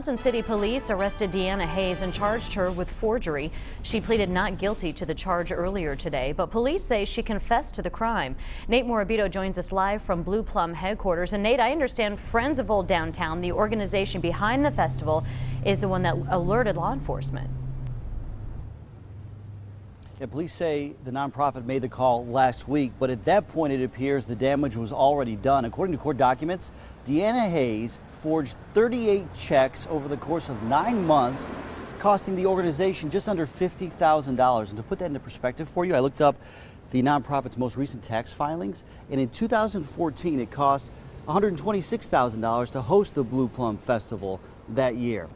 Johnson City police arrested Deanna Hayes and charged her with forgery. She pleaded not guilty to the charge earlier today, but police say she confessed to the crime. Nate Morabito joins us live from Blue Plum headquarters. And Nate, I understand Friends of Old Downtown, the organization behind the festival, is the one that alerted law enforcement. Yeah, police say the nonprofit made the call last week, but at that point it appears the damage was already done. According to court documents, Deanna Hayes forged 38 checks over the course of 9 months, costing the organization just under $50,000. And to put that into perspective for you, I looked up the nonprofit's most recent tax filings, and in 2014 it cost $126,000 to host the Blue Plum Festival that year.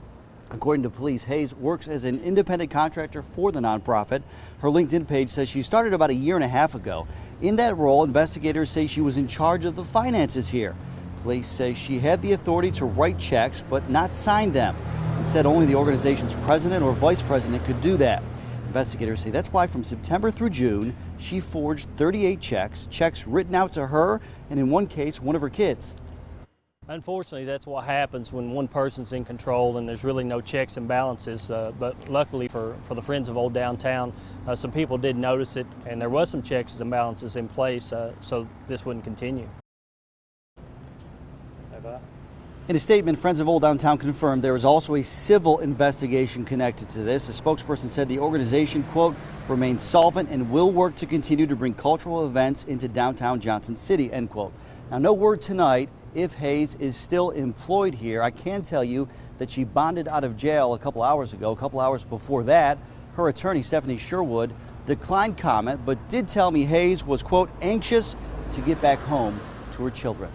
According to police, Hayes works as an independent contractor for the nonprofit. Her LinkedIn page says she started about a year and a half ago. In that role, investigators say she was in charge of the finances here. Police say she had the authority to write checks but not sign them. Instead, only the organization's president or vice president could do that. Investigators say that's why from September through June, she forged 38 checks written out to her and in one case, one of her kids. Unfortunately, that's what happens when one person's in control and there's really no checks and balances. But luckily for the Friends of Old Downtown, some people did notice it, and there was some checks and balances in place, so this wouldn't continue. In a statement, Friends of Old Downtown confirmed there is also a civil investigation connected to this. A spokesperson said the organization, quote, remains solvent and will work to continue to bring cultural events into downtown Johnson City, end quote. Now, no word tonight if Hayes is still employed here. I can tell you that she bonded out of jail a couple hours ago. A couple hours before that, her attorney, Stephanie Sherwood, declined comment, but did tell me Hayes was, quote, anxious to get back home to her children.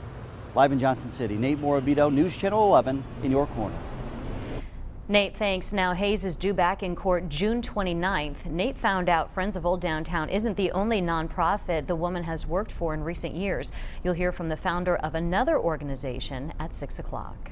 Live in Johnson City, Nate Morabito, News Channel 11, in your corner. Nate, thanks. Now, Hayes is due back in court June 29th. Nate found out Friends of Old Downtown isn't the only nonprofit the woman has worked for in recent years. You'll hear from the founder of another organization at 6 o'clock.